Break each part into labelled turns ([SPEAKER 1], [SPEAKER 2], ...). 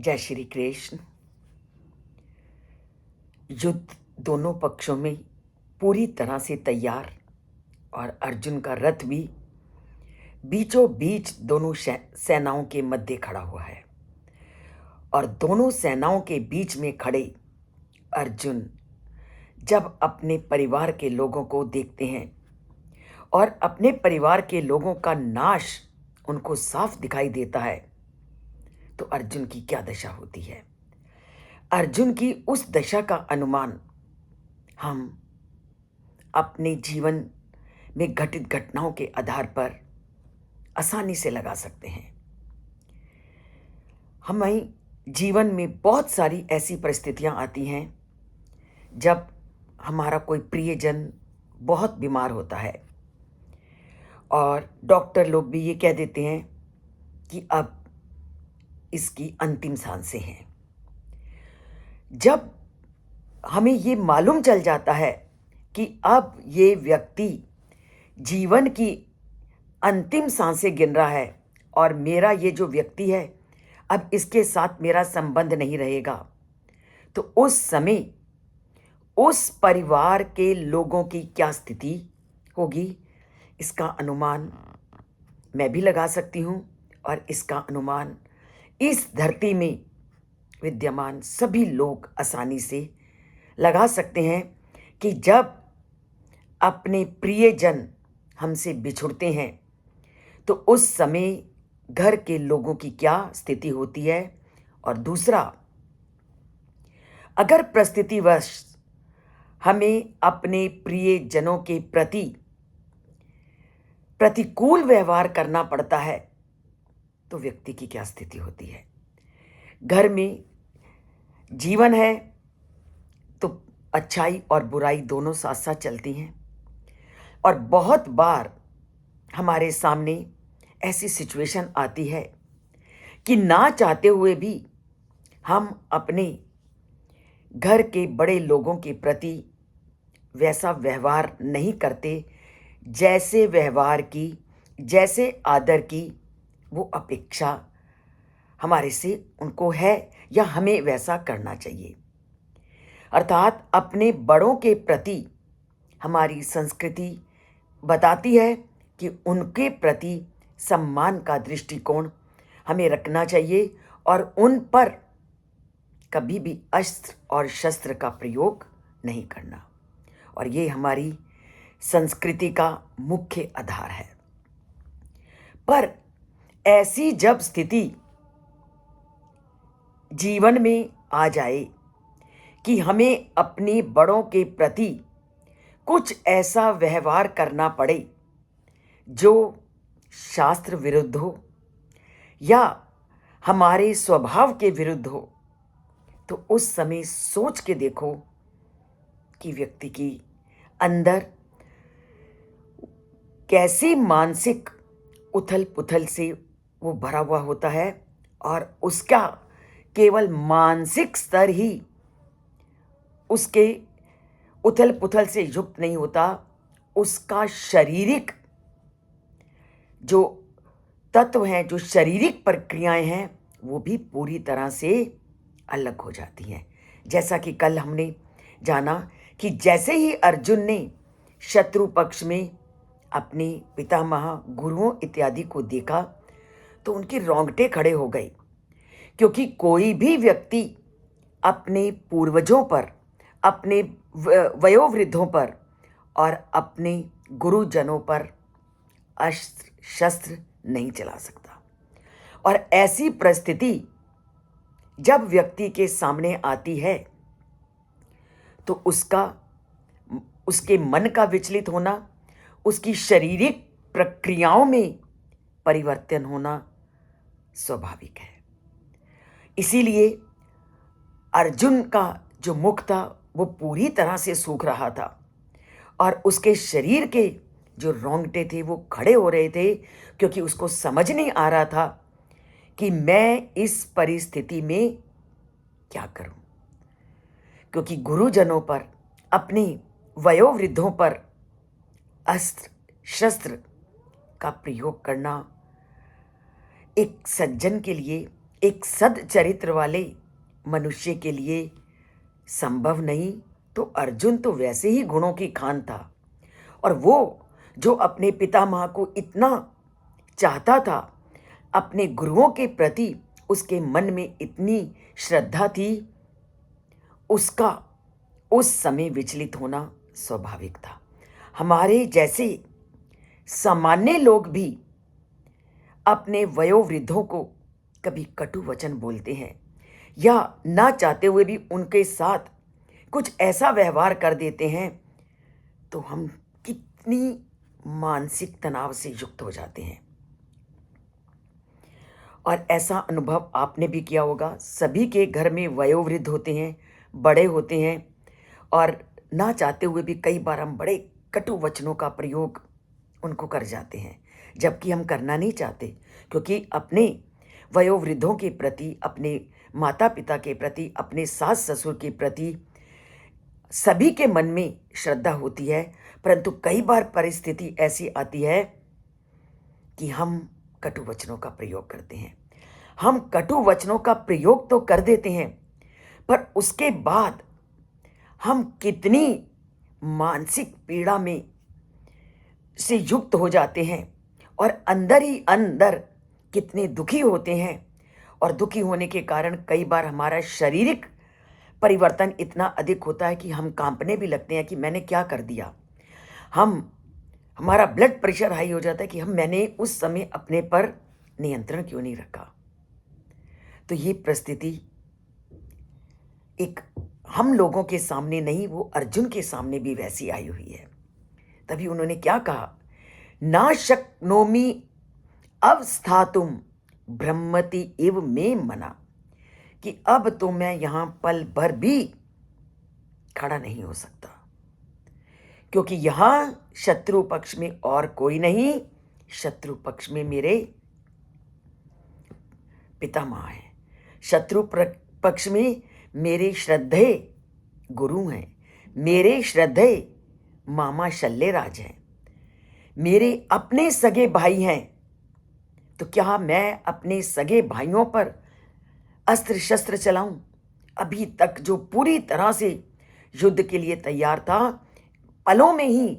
[SPEAKER 1] जय श्री कृष्ण। युद्ध दोनों पक्षों में पूरी तरह से तैयार और अर्जुन का रथ भी बीचों बीच दोनों सेनाओं के मध्य खड़ा हुआ है। और दोनों सेनाओं के बीच में खड़े अर्जुन जब अपने परिवार के लोगों को देखते हैं और अपने परिवार के लोगों का नाश उनको साफ दिखाई देता है, तो अर्जुन की क्या दशा होती है। अर्जुन की उस दशा का अनुमान हम अपने जीवन में घटित घटनाओं के आधार पर आसानी से लगा सकते हैं। हमें जीवन में बहुत सारी ऐसी परिस्थितियां आती हैं जब हमारा कोई प्रियजन बहुत बीमार होता है और डॉक्टर लोग भी ये कह देते हैं कि अब इसकी अंतिम सांसें हैं। जब हमें ये मालूम चल जाता है कि अब ये व्यक्ति जीवन की अंतिम सांसें गिन रहा है और मेरा ये जो व्यक्ति है अब इसके साथ मेरा संबंध नहीं रहेगा, तो उस समय उस परिवार के लोगों की क्या स्थिति होगी, इसका अनुमान मैं भी लगा सकती हूँ। और इसका अनुमान इस धरती में विद्यमान सभी लोग आसानी से लगा सकते हैं कि जब अपने प्रियजन हमसे बिछुड़ते हैं तो उस समय घर के लोगों की क्या स्थिति होती है। और दूसरा, अगर परिस्थितिवश हमें अपने प्रियजनों के प्रति प्रतिकूल व्यवहार करना पड़ता है तो व्यक्ति की क्या स्थिति होती है। घर में जीवन है तो अच्छाई और बुराई दोनों साथ साथ चलती हैं और बहुत बार हमारे सामने ऐसी सिचुएशन आती है कि ना चाहते हुए भी हम अपने घर के बड़े लोगों के प्रति वैसा व्यवहार नहीं करते जैसे व्यवहार की, जैसे आदर की वो अपेक्षा हमारे से उनको है या हमें वैसा करना चाहिए। अर्थात अपने बड़ों के प्रति हमारी संस्कृति बताती है कि उनके प्रति सम्मान का दृष्टिकोण हमें रखना चाहिए और उन पर कभी भी अस्त्र और शस्त्र का प्रयोग नहीं करना। और ये हमारी संस्कृति का मुख्य आधार है। पर ऐसी जब स्थिति जीवन में आ जाए कि हमें अपने बड़ों के प्रति कुछ ऐसा व्यवहार करना पड़े जो शास्त्र विरुद्ध हो या हमारे स्वभाव के विरुद्ध हो, तो उस समय सोच के देखो कि व्यक्ति की अंदर कैसी मानसिक उथल पुथल से वो भरा हुआ होता है। और उसका केवल मानसिक स्तर ही उसके उथल पुथल से युक्त नहीं होता, उसका शारीरिक जो तत्व हैं, जो शारीरिक प्रक्रियाएं हैं, वो भी पूरी तरह से अलग हो जाती हैं। जैसा कि कल हमने जाना कि जैसे ही अर्जुन ने शत्रु पक्ष में अपने पितामह, गुरुओं इत्यादि को देखा तो उनके रोंगटे खड़े हो गए, क्योंकि कोई भी व्यक्ति अपने पूर्वजों पर, अपने वयोवृद्धों पर और अपने गुरुजनों पर अस्त्र शस्त्र नहीं चला सकता। और ऐसी परिस्थिति जब व्यक्ति के सामने आती है तो उसके मन का विचलित होना, उसकी शारीरिक प्रक्रियाओं में परिवर्तन होना स्वाभाविक है। इसीलिए अर्जुन का जो मुख था वो पूरी तरह से सूख रहा था और उसके शरीर के जो रोंगटे थे वो खड़े हो रहे थे, क्योंकि उसको समझ नहीं आ रहा था कि मैं इस परिस्थिति में क्या करूं। क्योंकि गुरुजनों पर, अपने वयोवृद्धों पर अस्त्र शस्त्र का प्रयोग करना एक सज्जन के लिए, एक सद्चरित्र वाले मनुष्य के लिए संभव नहीं, तो अर्जुन तो वैसे ही गुणों की खान था। और वो जो अपने पितामह को इतना चाहता था, अपने गुरुओं के प्रति उसके मन में इतनी श्रद्धा थी, उसका उस समय विचलित होना स्वाभाविक था। हमारे जैसे सामान्य लोग भी अपने वयोवृद्धों को कभी कटु वचन बोलते हैं, या ना चाहते हुए भी उनके साथ कुछ ऐसा व्यवहार कर देते हैं, तो हम कितनी मानसिक तनाव से युक्त हो जाते हैं। और ऐसा अनुभव आपने भी किया होगा। सभी के घर में वयोवृद्ध होते हैं, बड़े होते हैं, और ना चाहते हुए भी कई बार हम बड़े कटु वचनों का प्रयोग उनको कर जाते हैं, जबकि हम करना नहीं चाहते, क्योंकि अपने वयोवृद्धों के प्रति, अपने माता पिता के प्रति, अपने सास ससुर के प्रति सभी के मन में श्रद्धा होती है। परंतु कई बार परिस्थिति ऐसी आती है कि हम कटु वचनों का प्रयोग करते हैं। हम कटु वचनों का प्रयोग तो कर देते हैं, पर उसके बाद हम कितनी मानसिक पीड़ा में से युक्त हो जाते हैं, और अंदर ही अंदर कितने दुखी होते हैं। और दुखी होने के कारण कई बार हमारा शारीरिक परिवर्तन इतना अधिक होता है कि हम कांपने भी लगते हैं कि मैंने क्या कर दिया। हमारा ब्लड प्रेशर हाई हो जाता है कि मैंने उस समय अपने पर नियंत्रण क्यों नहीं रखा। तो ये परिस्थिति एक हम लोगों के सामने नहीं, वो अर्जुन के सामने भी वैसी आई हुई है। तभी उन्होंने क्या कहा, ना शक्नोमि अवस्थातुम ब्रह्मति इव मे मना, कि अब तो मैं यहां पल भर भी खड़ा नहीं हो सकता, क्योंकि यहां शत्रु पक्ष में और कोई नहीं, शत्रु पक्ष में मेरे पितामह हैं, शत्रु पक्ष में मेरे श्रद्धेय गुरु हैं, मेरे श्रद्धेय मामा शल्यराज हैं, मेरे अपने सगे भाई हैं। तो क्या मैं अपने सगे भाइयों पर अस्त्र शस्त्र चलाऊं? अभी तक जो पूरी तरह से युद्ध के लिए तैयार था, पलों में ही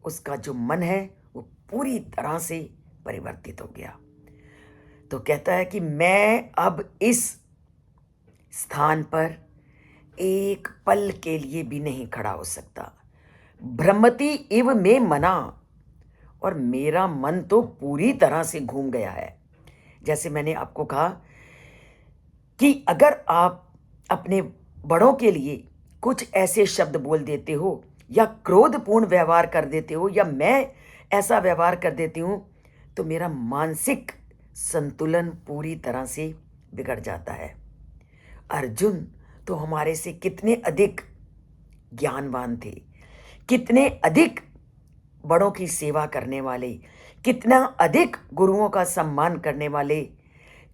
[SPEAKER 1] उसका जो मन है वो पूरी तरह से परिवर्तित हो गया। तो कहता है कि मैं अब इस स्थान पर एक पल के लिए भी नहीं खड़ा हो सकता। भ्रमति इव में मना, और मेरा मन तो पूरी तरह से घूम गया है। जैसे मैंने आपको कहा कि अगर आप अपने बड़ों के लिए कुछ ऐसे शब्द बोल देते हो, या क्रोधपूर्ण व्यवहार कर देते हो, या मैं ऐसा व्यवहार कर देती हूं, तो मेरा मानसिक संतुलन पूरी तरह से बिगड़ जाता है। अर्जुन तो हमारे से कितने अधिक ज्ञानवान थे, कितने अधिक बड़ों की सेवा करने वाले, कितना अधिक गुरुओं का सम्मान करने वाले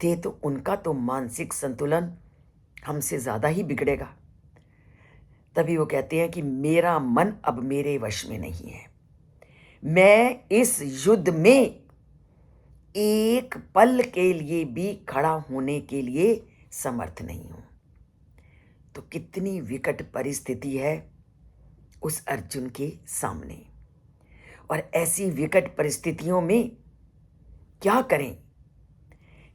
[SPEAKER 1] थे, तो उनका तो मानसिक संतुलन हमसे ज़्यादा ही बिगड़ेगा। तभी वो कहते हैं कि मेरा मन अब मेरे वश में नहीं है, मैं इस युद्ध में एक पल के लिए भी खड़ा होने के लिए समर्थ नहीं हूं। तो कितनी विकट परिस्थिति है उस अर्जुन के सामने, और ऐसी विकट परिस्थितियों में क्या करें,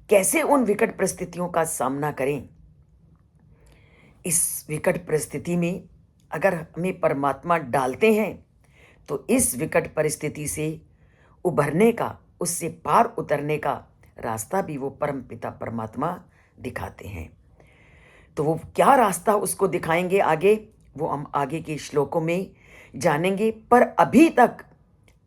[SPEAKER 1] कैसे उन विकट परिस्थितियों का सामना करें। इस विकट परिस्थिति में अगर हमें परमात्मा डालते हैं, तो इस विकट परिस्थिति से उभरने का, उससे पार उतरने का रास्ता भी वो परमपिता परमात्मा दिखाते हैं। तो वो क्या रास्ता उसको दिखाएंगे आगे, वो हम आगे के श्लोकों में जानेंगे। पर अभी तक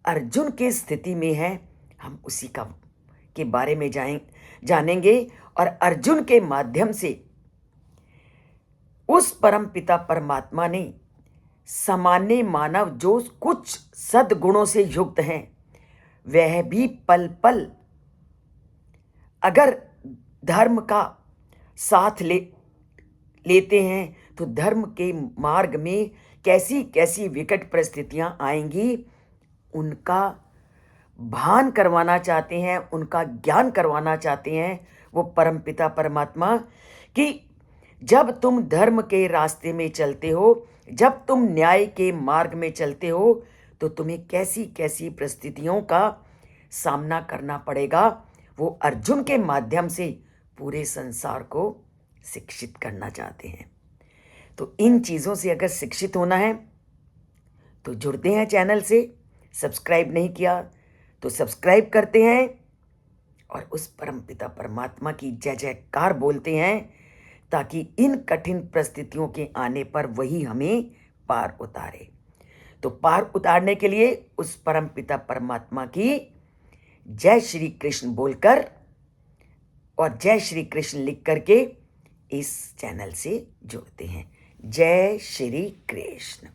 [SPEAKER 1] अर्जुन की स्थिति में है, हम उसी के बारे में जानेंगे, और अर्जुन के माध्यम से उस परमपिता परमात्मा ने सामान्य मानव जो कुछ सद्गुणों से युक्त हैं, वह भी पल पल अगर धर्म का साथ लेते हैं, तो धर्म के मार्ग में कैसी कैसी विकट परिस्थितियां आएंगी, उनका भान करवाना चाहते हैं, उनका ज्ञान करवाना चाहते हैं, वो परमपिता परमात्मा कि जब तुम धर्म के रास्ते में चलते हो, जब तुम न्याय के मार्ग में चलते हो, तो तुम्हें कैसी कैसी परिस्थितियों का सामना करना पड़ेगा, वो अर्जुन के माध्यम से पूरे संसार को शिक्षित करना चाहते हैं। तो इन चीज़ों से अगर शिक्षित होना है तो जुड़ते हैं चैनल से। सब्सक्राइब नहीं किया तो सब्सक्राइब करते हैं और उस परमपिता परमात्मा की जय जयकार बोलते हैं, ताकि इन कठिन परिस्थितियों के आने पर वही हमें पार उतारे। तो पार उतारने के लिए उस परमपिता परमात्मा की जय श्री कृष्ण बोलकर और जय श्री कृष्ण लिख करके इस चैनल से जुड़ते हैं। जय श्री कृष्ण।